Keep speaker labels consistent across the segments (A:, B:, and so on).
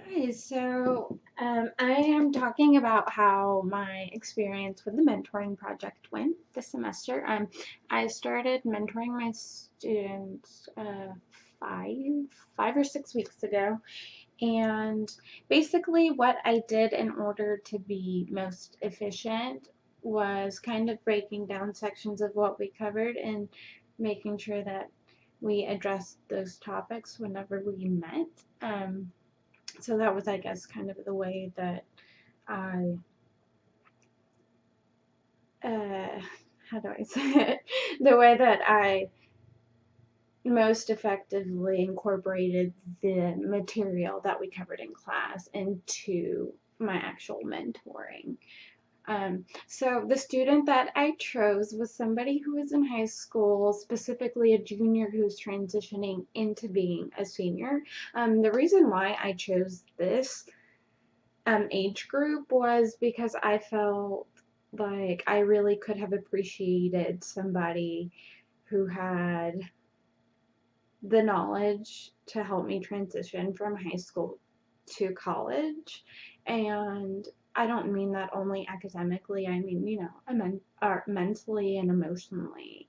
A: Hi, I am talking about how my experience with the mentoring project went this semester. I started mentoring my students five or 6 weeks ago, and basically what I did in order to be most efficient was kind of breaking down sections of what we covered and making sure that we addressed those topics whenever we met. So that was, I guess, kind of the way that I, uh, how do I say it? The way that I most effectively incorporated the material that we covered in class into my actual mentoring. So the student that I chose was somebody who was in high school, specifically a junior who's transitioning into being a senior. The reason why I chose this age group was because I felt like I really could have appreciated somebody who had the knowledge to help me transition from high school to college. And I don't mean that only academically, I mean, mentally and emotionally,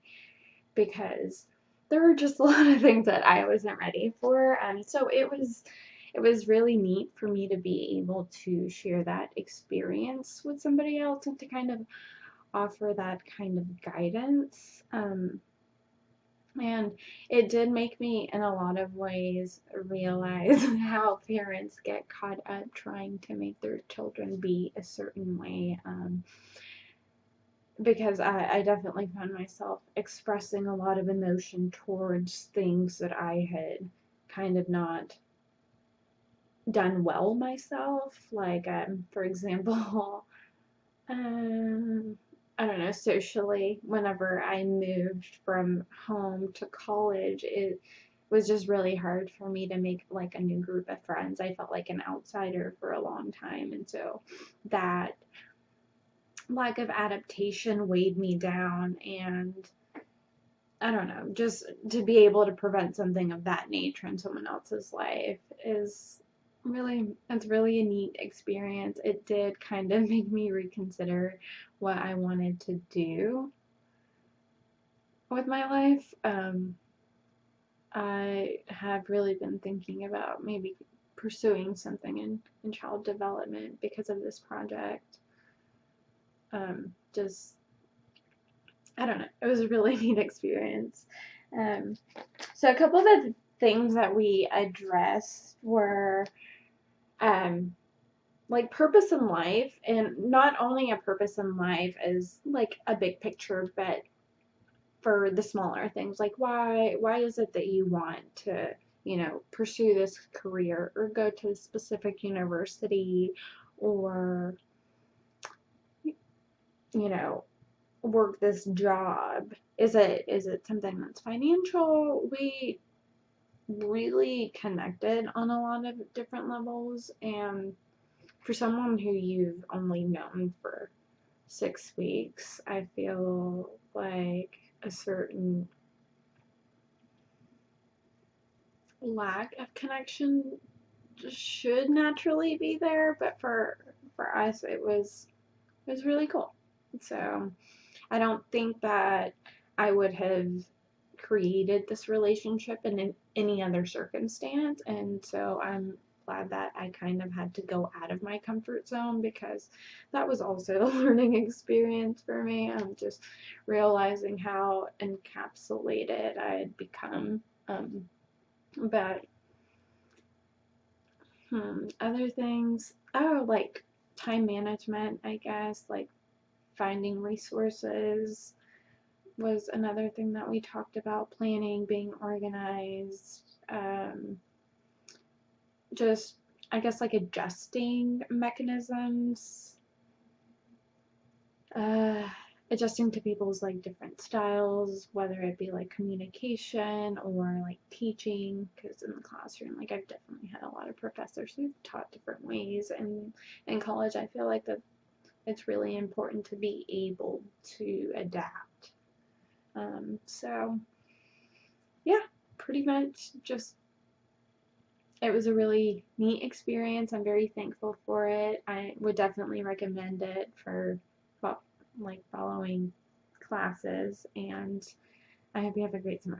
A: because there were just a lot of things that I wasn't ready for. So it was really neat for me to be able to share that experience with somebody else and to kind of offer that kind of guidance. And it did make me, in a lot of ways, realize how parents get caught up trying to make their children be a certain way. Because I definitely found myself expressing a lot of emotion towards things that I had kind of not done well myself. Like, for example, um, I don't know, socially, whenever I moved from home to college, it was just really hard for me to make like a new group of friends. I felt like an outsider for a long time, and so that lack of adaptation weighed me down. And I don't know, just to be able to prevent something of that nature in someone else's life is it's really a neat experience. It did kind of make me reconsider what I wanted to do with my life. I have really been thinking about maybe pursuing something in child development because of this project. Just, I don't know, it was a really neat experience. Um, So a couple of the things that we addressed were um, like purpose in life, and not only a purpose in life as like a big picture, but for the smaller things, like why is it that you want to, pursue this career or go to a specific university or, you know, work this job? Is it something that's financial? We really connected on a lot of different levels, and for someone who you've only known for 6 weeks, I feel like a certain lack of connection should naturally be there, but for us it was really cool. So I don't think that I would have created this relationship in any other circumstance, and so I'm glad that I kind of had to go out of my comfort zone because that was also a learning experience for me. I'm just realizing how encapsulated I had become. But other things, oh, like time management, I guess, like finding resources was another thing that we talked about. Planning, being organized, just, I guess, like adjusting mechanisms, uh, adjusting to people's like different styles, whether it be like communication or like teaching, because in the classroom, like I've definitely had a lot of professors who've taught different ways, and in college I feel like that it's really important to be able to adapt. So yeah, pretty much just it was a really neat experience. I'm very thankful for it. I would definitely recommend it for like following classes, and I hope you have a great summer.